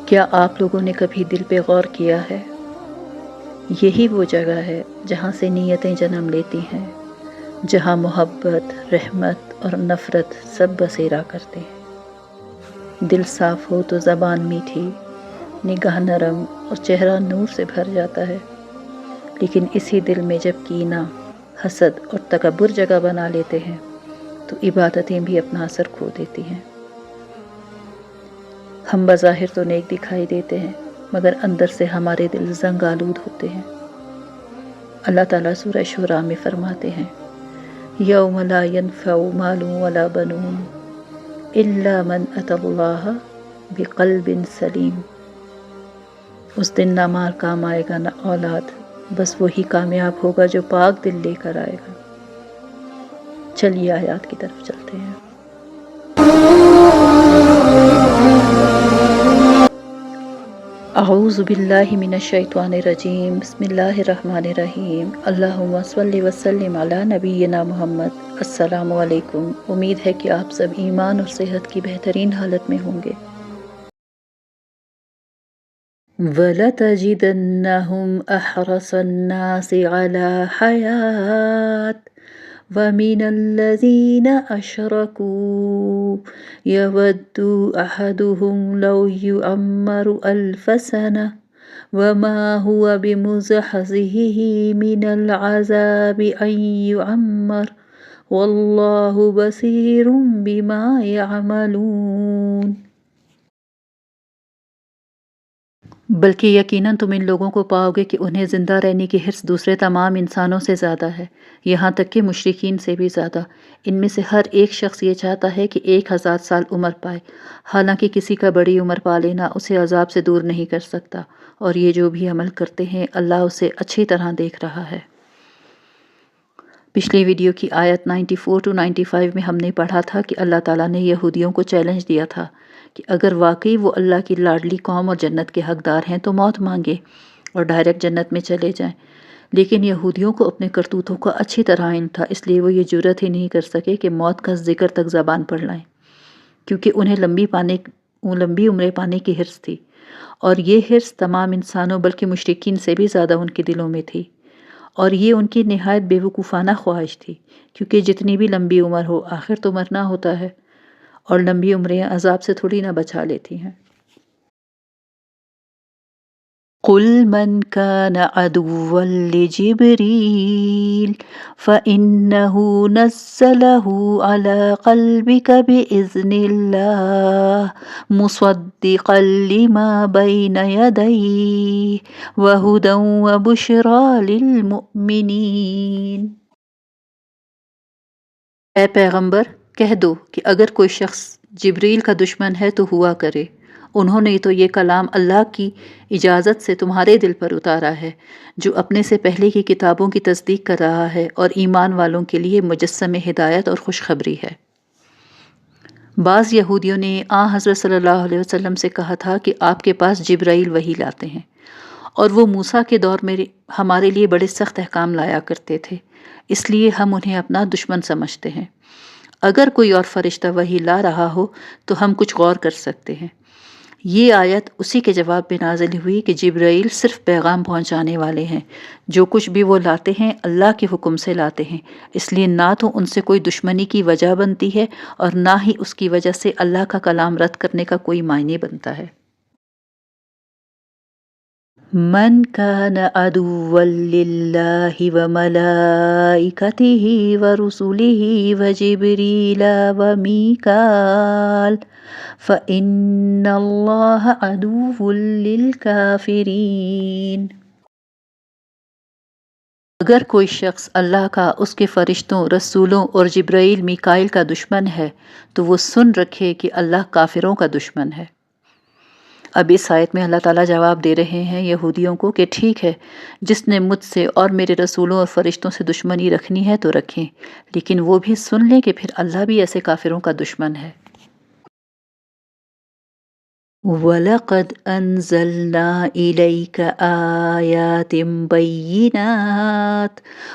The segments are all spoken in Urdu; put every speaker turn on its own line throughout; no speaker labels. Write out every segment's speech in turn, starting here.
کیا آپ لوگوں نے کبھی دل پہ غور کیا ہے؟ یہی وہ جگہ ہے جہاں سے نیتیں جنم لیتی ہیں، جہاں محبت، رحمت اور نفرت سب بسیرا کرتے ہیں۔ دل صاف ہو تو زبان میٹھی، نگاہ نرم اور چہرہ نور سے بھر جاتا ہے، لیکن اسی دل میں جب کینہ، حسد اور تکبر جگہ بنا لیتے ہیں تو عبادتیں بھی اپنا اثر کھو دیتی ہیں۔ ہم بظاہر تو نیک دکھائی دیتے ہیں، مگر اندر سے ہمارے دل زنگ آلود ہوتے ہیں۔ اللہ تعالیٰ سورہ شورى میں فرماتے ہیں، یوم لا ينفع مال ولا بنون الا من اتى اللہ بقلب سلیم۔ اس دن نہ مال کام آئے گا نہ اولاد، بس وہی کامیاب ہوگا جو پاک دل لے کر آئے گا۔ چلیے آیات کی طرف چلتے ہیں۔ اعوذ باللہ من الشیطان الرجیم، بسم اللہ الرحمن الرحیم، اللہم صلی وسلم علی نبینا محمد۔ السلام علیکم، امید ہے کہ آپ سب ایمان اور صحت کی بہترین حالت میں ہوں گے۔ وَلَتَجِدَنَّهُمْ أَحْرَصَ النَّاسِ عَلَى حَيَاةٍ وَمِنَ الَّذِينَ أَشْرَكُوا يَوَدُّ أَحَدُهُمْ لَوْ يُعَمَّرُ أَلْفَ سَنَةٍ وَمَا هُوَ بِمُزَحْزِحِهِ مِنَ الْعَذَابِ أَنْ يُعَمَّرَ وَاللَّهُ بَصِيرٌ بِمَا يَعْمَلُونَ۔ بلکہ یقیناً تم ان لوگوں کو پاؤ گے کہ انہیں زندہ رہنے کی حرص دوسرے تمام انسانوں سے زیادہ ہے، یہاں تک کہ مشرکین سے بھی زیادہ۔ ان میں سے ہر ایک شخص یہ چاہتا ہے کہ 1000 سال عمر پائے، حالانکہ کسی کا بڑی عمر پا لینا اسے عذاب سے دور نہیں کر سکتا، اور یہ جو بھی عمل کرتے ہیں اللہ اسے اچھی طرح دیکھ رہا ہے۔ پچھلی ویڈیو کی آیت 94 to 95 میں ہم نے پڑھا تھا کہ اللہ تعالیٰ نے یہودیوں کو چیلنج دیا تھا کہ اگر واقعی وہ اللہ کی لاڈلی قوم اور جنت کے حقدار ہیں تو موت مانگے اور ڈائریکٹ جنت میں چلے جائیں، لیکن یہودیوں کو اپنے کرتوتوں کا اچھی طرح علم تھا، اس لیے وہ یہ جرات ہی نہیں کر سکے کہ موت کا ذکر تک زبان پر لائیں، کیونکہ انہیں لمبی عمریں پانے کی حرص تھی، اور یہ حرص تمام انسانوں بلکہ مشرکین سے بھی زیادہ ان کے دلوں میں تھی، اور یہ ان کی نہایت بے وقوفانہ خواہش تھی، کیونکہ جتنی بھی لمبی عمر ہو آخر تو مرنا ہوتا ہے، اور لمبی عمریں عذاب سے تھوڑی نہ بچا لیتی ہیں۔ قُلْ مَنْ كَانَ عَدُوًّا لِجِبْرِيلَ فَإِنَّهُ نَزَّلَهُ عَلَى قَلْبِكَ بِإِذْنِ اللَّهِ مُصَدِّقًا لِمَا بَيْنَ يَدَيْهِ وَهُدًى وَبُشْرَى لِلْمُؤْمِنِينَ۔ اے پیغمبر، کہہ دو کہ اگر کوئی شخص جبریل کا دشمن ہے تو ہوا کرے، انہوں نے تو یہ کلام اللہ کی اجازت سے تمہارے دل پر اتارا ہے، جو اپنے سے پہلے کی کتابوں کی تصدیق کر رہا ہے اور ایمان والوں کے لیے مجسم ہدایت اور خوشخبری ہے۔ بعض یہودیوں نے حضرت صلی اللہ علیہ وسلم سے کہا تھا کہ آپ کے پاس جبرائیل وحی لاتے ہیں، اور وہ موسیٰ کے دور میں ہمارے لیے بڑے سخت احکام لایا کرتے تھے، اس لیے ہم انہیں اپنا دشمن سمجھتے ہیں۔ اگر کوئی اور فرشتہ وحی لا رہا ہو تو ہم کچھ غور کر سکتے ہیں۔ یہ آیت اسی کے جواب میں نازل ہوئی کہ جبرائیل صرف پیغام پہنچانے والے ہیں، جو کچھ بھی وہ لاتے ہیں اللہ کے حکم سے لاتے ہیں، اس لیے نہ تو ان سے کوئی دشمنی کی وجہ بنتی ہے اور نہ ہی اس کی وجہ سے اللہ کا کلام رد کرنے کا کوئی معنی بنتا ہے۔ من كان عدوا لله وملائكته ورسله وجبريل وميكال فإن الله عدو للكافرين۔ اگر کوئی شخص اللہ کا، اس کے فرشتوں، رسولوں اور جبرائیل میکائیل کا دشمن ہے تو وہ سن رکھے کہ اللہ کافروں کا دشمن ہے۔ اب اس آیت میں اللہ تعالیٰ جواب دے رہے ہیں یہودیوں کو کہ ٹھیک ہے، جس نے مجھ سے اور میرے رسولوں اور فرشتوں سے دشمنی رکھنی ہے تو رکھیں، لیکن وہ بھی سن لیں کہ پھر اللہ بھی ایسے کافروں کا دشمن ہے۔ وَلَقَدْ أَنزَلْنَا إِلَيْكَ آيَاتٍ بَيِّنَاتٍ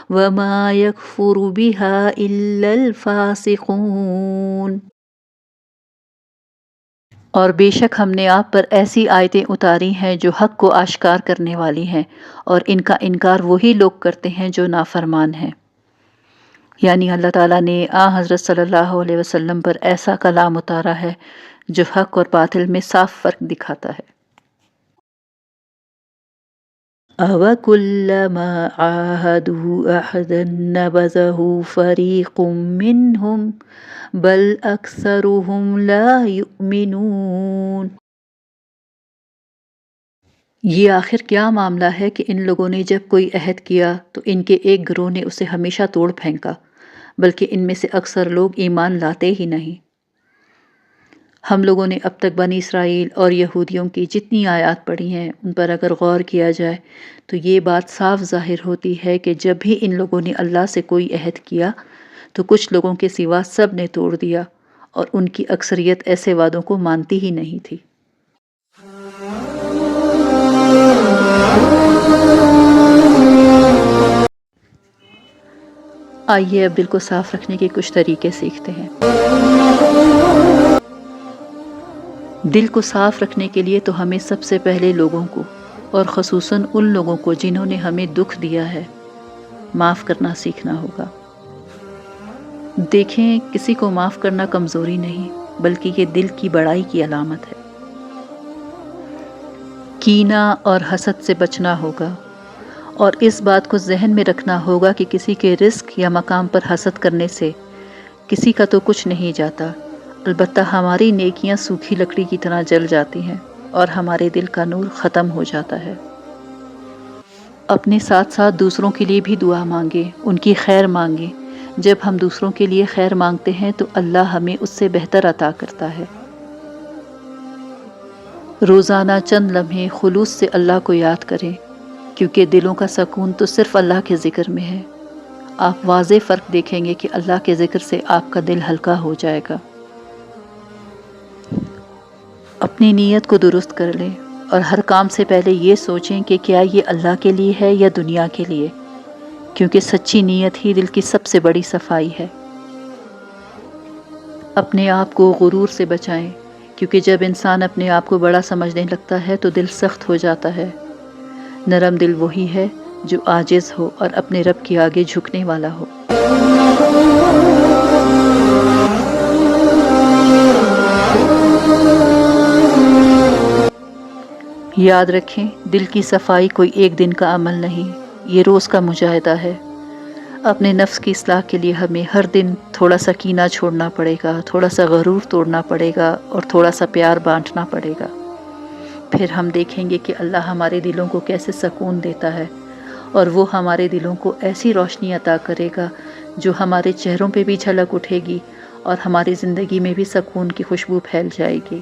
وَمَا يَكْفُرُ بِهَا إِلَّا الْفَاسِقُونَ۔ اور بے شک ہم نے آپ پر ایسی آیتیں اتاری ہیں جو حق کو آشکار کرنے والی ہیں، اور ان کا انکار وہی لوگ کرتے ہیں جو نافرمان ہیں۔ یعنی اللہ تعالیٰ نے حضرت صلی اللہ علیہ وسلم پر ایسا کلام اتارا ہے جو حق اور باطل میں صاف فرق دکھاتا ہے۔ أَوَكُلَّمَا عَاهَدُوا عَهْدًا نَبَذَهُ فَرِيقٌ مِّنْهُمْ بَلْ أَكْثَرُهُمْ لَا يُؤْمِنُونَ۔ یہ آخر کیا معاملہ ہے کہ ان لوگوں نے جب کوئی عہد کیا تو ان کے ایک گروہ نے اسے ہمیشہ توڑ پھینکا، بلکہ ان میں سے اکثر لوگ ایمان لاتے ہی نہیں۔ ہم لوگوں نے اب تک بنی اسرائیل اور یہودیوں کی جتنی آیات پڑھی ہیں ان پر اگر غور کیا جائے تو یہ بات صاف ظاہر ہوتی ہے کہ جب بھی ان لوگوں نے اللہ سے کوئی عہد کیا تو کچھ لوگوں کے سوا سب نے توڑ دیا، اور ان کی اکثریت ایسے وعدوں کو مانتی ہی نہیں تھی۔ آئیے اب دل کو صاف رکھنے کے کچھ طریقے سیکھتے ہیں۔ دل کو صاف رکھنے کے لیے تو ہمیں سب سے پہلے لوگوں کو، اور خصوصاً ان لوگوں کو جنہوں نے ہمیں دکھ دیا ہے، معاف کرنا سیکھنا ہوگا۔ دیکھیں، کسی کو معاف کرنا کمزوری نہیں بلکہ یہ دل کی بڑائی کی علامت ہے۔ کینہ اور حسد سے بچنا ہوگا، اور اس بات کو ذہن میں رکھنا ہوگا کہ کسی کے رزق یا مقام پر حسد کرنے سے کسی کا تو کچھ نہیں جاتا، البتہ ہماری نیکیاں سوکھی لکڑی کی طرح جل جاتی ہیں اور ہمارے دل کا نور ختم ہو جاتا ہے۔ اپنے ساتھ ساتھ دوسروں کے لیے بھی دعا مانگیں، ان کی خیر مانگیں۔ جب ہم دوسروں کے لیے خیر مانگتے ہیں تو اللہ ہمیں اس سے بہتر عطا کرتا ہے۔ روزانہ چند لمحے خلوص سے اللہ کو یاد کریں، کیونکہ دلوں کا سکون تو صرف اللہ کے ذکر میں ہے۔ آپ واضح فرق دیکھیں گے کہ اللہ کے ذکر سے آپ کا دل ہلکا ہو جائے گا۔ اپنی نیت کو درست کر لیں، اور ہر کام سے پہلے یہ سوچیں کہ کیا یہ اللہ کے لیے ہے یا دنیا کے لیے، کیونکہ سچی نیت ہی دل کی سب سے بڑی صفائی ہے۔ اپنے آپ کو غرور سے بچائیں، کیونکہ جب انسان اپنے آپ کو بڑا سمجھنے لگتا ہے تو دل سخت ہو جاتا ہے۔ نرم دل وہی ہے جو عاجز ہو اور اپنے رب کے آگے جھکنے والا ہو۔ یاد رکھیں، دل کی صفائی کوئی ایک دن کا عمل نہیں، یہ روز کا مجاہدہ ہے۔ اپنے نفس کی اصلاح کے لیے ہمیں ہر دن تھوڑا سا کینہ چھوڑنا پڑے گا، تھوڑا سا غرور توڑنا پڑے گا، اور تھوڑا سا پیار بانٹنا پڑے گا۔ پھر ہم دیکھیں گے کہ اللہ ہمارے دلوں کو کیسے سکون دیتا ہے، اور وہ ہمارے دلوں کو ایسی روشنی عطا کرے گا جو ہمارے چہروں پہ بھی جھلک اٹھے گی، اور ہماری زندگی میں بھی سکون کی خوشبو پھیل جائے گی۔